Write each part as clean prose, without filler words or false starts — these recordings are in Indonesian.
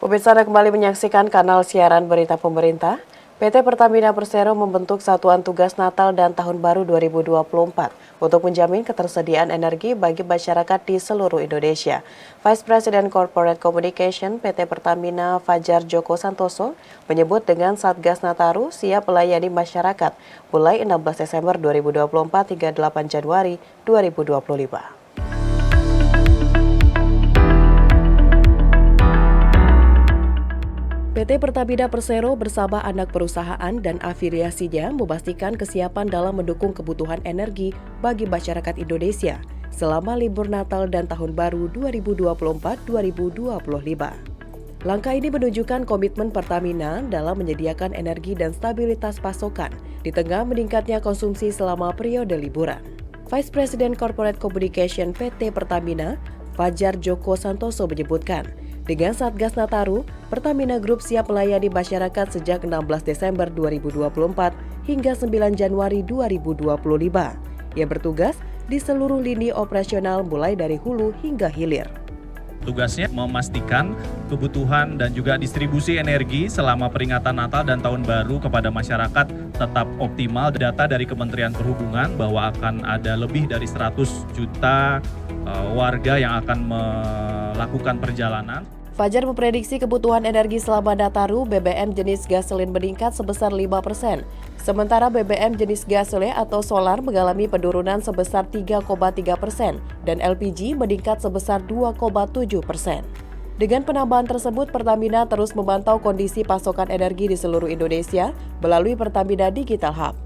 Pemirsa, Anda kembali menyaksikan kanal siaran berita pemerintah. PT Pertamina Persero membentuk Satuan Tugas Natal dan Tahun Baru 2024 untuk menjamin ketersediaan energi bagi masyarakat di seluruh Indonesia. Vice President Corporate Communication PT Pertamina Fajar Joko Santoso menyebut dengan Satgas Nataru siap melayani masyarakat mulai 16 Desember 2024 hingga 8 Januari 2025. PT Pertamina Persero bersama anak perusahaan dan afiliasinya memastikan kesiapan dalam mendukung kebutuhan energi bagi masyarakat Indonesia selama libur Natal dan Tahun Baru 2024-2025. Langkah ini menunjukkan komitmen Pertamina dalam menyediakan energi dan stabilitas pasokan di tengah meningkatnya konsumsi selama periode liburan. Vice President Corporate Communication PT Pertamina, Fajar Joko Santoso menyebutkan, dengan Satgas Nataru, Pertamina Group siap melayani masyarakat sejak 16 Desember 2024 hingga 9 Januari 2025 yang bertugas di seluruh lini operasional mulai dari hulu hingga hilir. Tugasnya memastikan kebutuhan dan juga distribusi energi selama peringatan Natal dan Tahun Baru kepada masyarakat tetap optimal. Data dari Kementerian Perhubungan bahwa akan ada lebih dari 100 juta warga yang akan melakukan perjalanan. Fajar memprediksi kebutuhan energi selama Nataru BBM jenis gasolin meningkat sebesar 5%. Sementara BBM jenis gasolin atau solar mengalami penurunan sebesar 3,3% dan LPG meningkat sebesar 2,7%. Dengan penambahan tersebut, Pertamina terus memantau kondisi pasokan energi di seluruh Indonesia melalui Pertamina Digital Hub.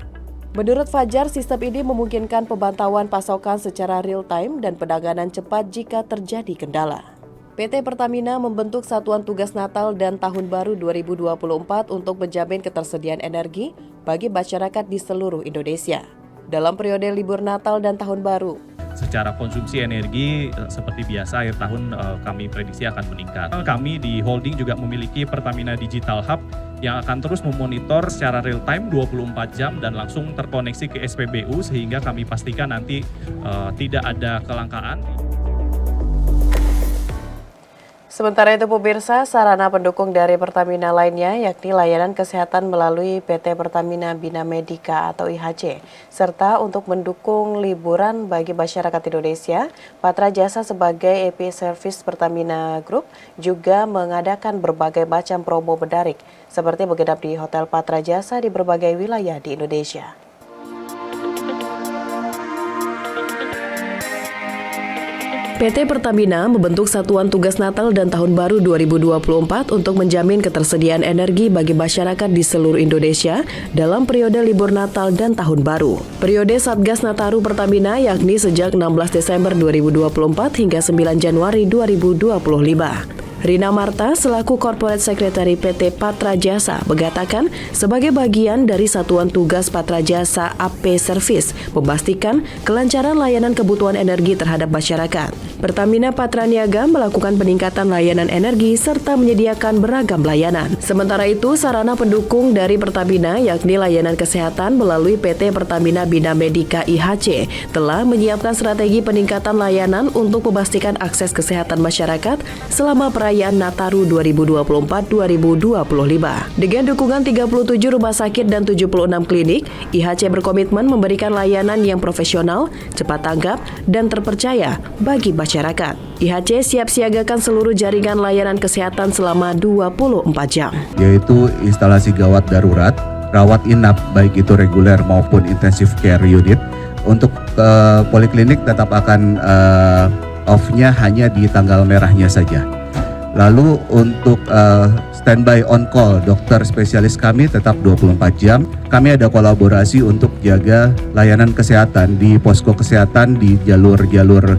Menurut Fajar, sistem ini memungkinkan pemantauan pasokan secara real-time dan penanganan cepat jika terjadi kendala. PT Pertamina membentuk Satuan Tugas Natal dan Tahun Baru 2024 untuk menjamin ketersediaan energi bagi masyarakat di seluruh Indonesia dalam periode libur Natal dan Tahun Baru. Secara konsumsi energi seperti biasa akhir tahun kami prediksi akan meningkat. Kami di holding juga memiliki Pertamina Digital Hub yang akan terus memonitor secara real time 24 jam dan langsung terkoneksi ke SPBU sehingga kami pastikan nanti tidak ada kelangkaan. Sementara itu pemirsa, sarana pendukung dari Pertamina lainnya yakni layanan kesehatan melalui PT Pertamina Bina Medica atau IHC, serta untuk mendukung liburan bagi masyarakat Indonesia, Patra Jasa sebagai EP Service Pertamina Group juga mengadakan berbagai macam promo menarik, seperti menginap di Hotel Patra Jasa di berbagai wilayah di Indonesia. PT Pertamina membentuk Satuan Tugas Natal dan Tahun Baru 2024 untuk menjamin ketersediaan energi bagi masyarakat di seluruh Indonesia dalam periode libur Natal dan Tahun Baru. Periode Satgas Nataru Pertamina yakni sejak 16 Desember 2024 hingga 9 Januari 2025. Rina Marta selaku Corporate Secretary PT Patra Jasa mengatakan sebagai bagian dari Satuan Tugas Patra Jasa AP Service memastikan kelancaran layanan kebutuhan energi terhadap masyarakat. Pertamina Patra Niaga melakukan peningkatan layanan energi serta menyediakan beragam layanan. Sementara itu, sarana pendukung dari Pertamina yakni layanan kesehatan melalui PT Pertamina Bina Medica IHC telah menyiapkan strategi peningkatan layanan untuk memastikan akses kesehatan masyarakat selama perayaan Nataru 2024-2025. Dengan dukungan 37 rumah sakit dan 76 klinik, IHC berkomitmen memberikan layanan yang profesional, cepat tanggap, dan terpercaya bagi masyarakat. IHC siap siagakan seluruh jaringan layanan kesehatan selama 24 jam. Yaitu instalasi gawat darurat, rawat inap baik itu reguler maupun intensive care unit. Untuk poliklinik tetap akan off-nya hanya di tanggal merahnya saja. Lalu untuk standby on call dokter spesialis kami tetap 24 jam. Kami ada kolaborasi untuk jaga layanan kesehatan di posko kesehatan di jalur-jalur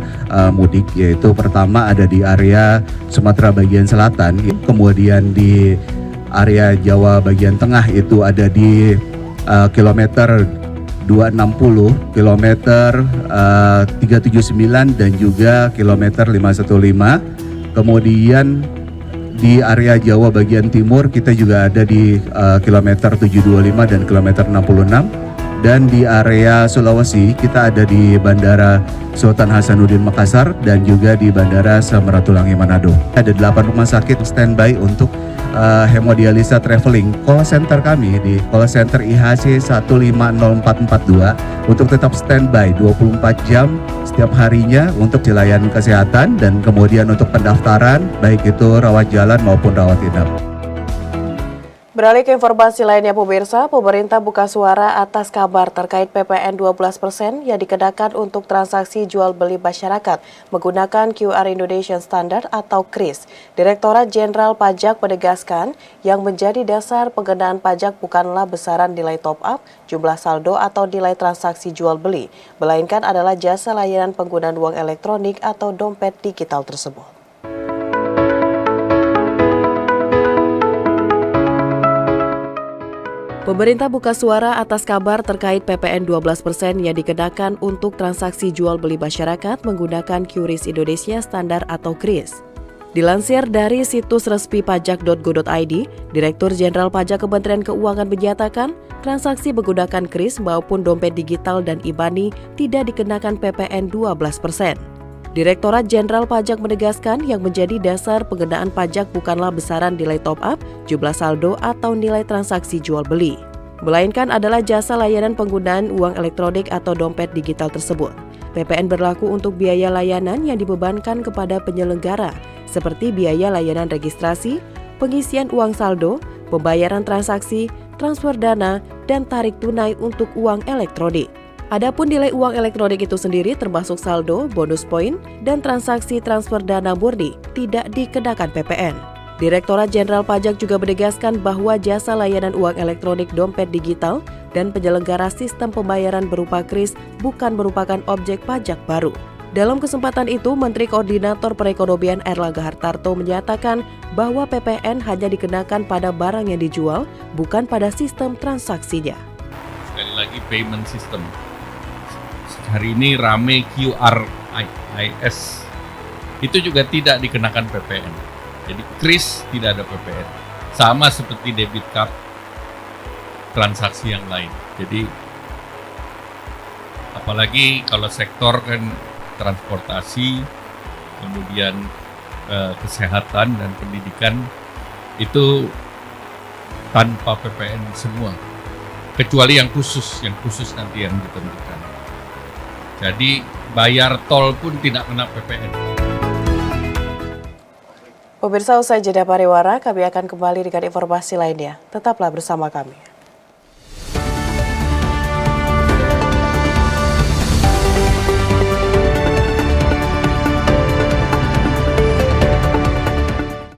mudik, yaitu pertama ada di area Sumatera bagian selatan, kemudian di area Jawa bagian tengah itu ada di kilometer 260, kilometer 379 dan juga kilometer 515. Kemudian di area Jawa bagian timur kita juga ada di kilometer 725 dan kilometer 66. Dan di area Sulawesi kita ada di Bandara Sultan Hasanuddin Makassar dan juga di Bandara Samratulangi Manado. Ada 8 rumah sakit standby untuk hemodialisa traveling. Call center kami di call center IHC 150442 untuk tetap standby 24 jam setiap harinya untuk layanan kesehatan dan kemudian untuk pendaftaran baik itu rawat jalan maupun rawat inap. Beralih ke informasi lainnya pemirsa, pemerintah buka suara atas kabar terkait PPN 12% yang dikenakan untuk transaksi jual beli masyarakat menggunakan QR Indonesian Standard atau KRIS. Direktorat Jenderal Pajak menegaskan yang menjadi dasar pengenaan pajak bukanlah besaran nilai top up, jumlah saldo atau nilai transaksi jual beli, melainkan adalah jasa layanan penggunaan uang elektronik atau dompet digital tersebut. Pemerintah buka suara atas kabar terkait PPN 12% yang dikenakan untuk transaksi jual beli masyarakat menggunakan QRIS Indonesia Standar atau KRIS. Dilansir dari situs resmi pajak.go.id, Direktur Jenderal Pajak Kementerian Keuangan menyatakan transaksi menggunakan KRIS maupun dompet digital dan IBANI tidak dikenakan PPN 12%. Direktorat Jenderal Pajak menegaskan yang menjadi dasar pengenaan pajak bukanlah besaran nilai top up, jumlah saldo atau nilai transaksi jual beli, melainkan adalah jasa layanan penggunaan uang elektronik atau dompet digital tersebut. PPN berlaku untuk biaya layanan yang dibebankan kepada penyelenggara, seperti biaya layanan registrasi, pengisian uang saldo, pembayaran transaksi, transfer dana, dan tarik tunai untuk uang elektronik. Adapun nilai uang elektronik itu sendiri termasuk saldo, bonus poin, dan transaksi transfer dana murni tidak dikenakan PPN. Direktorat Jenderal Pajak juga menegaskan bahwa jasa layanan uang elektronik dompet digital dan penyelenggara sistem pembayaran berupa KRIS bukan merupakan objek pajak baru. Dalam kesempatan itu, Menteri Koordinator Perekonomian Erlangga Hartarto menyatakan bahwa PPN hanya dikenakan pada barang yang dijual, bukan pada sistem transaksinya. Sekali lagi payment system. Hari ini rame QRIS, itu juga tidak dikenakan PPN. Jadi KRIS tidak ada PPN. Sama seperti debit card transaksi yang lain. Jadi apalagi kalau sektor kan transportasi, kemudian kesehatan dan pendidikan itu tanpa PPN semua. Kecuali yang khusus nanti yang ditentukan. Jadi bayar tol pun tidak kena PPN. Pemirsa, usai jeda pariwara, kami akan kembali dengan informasi lainnya. Tetaplah bersama kami.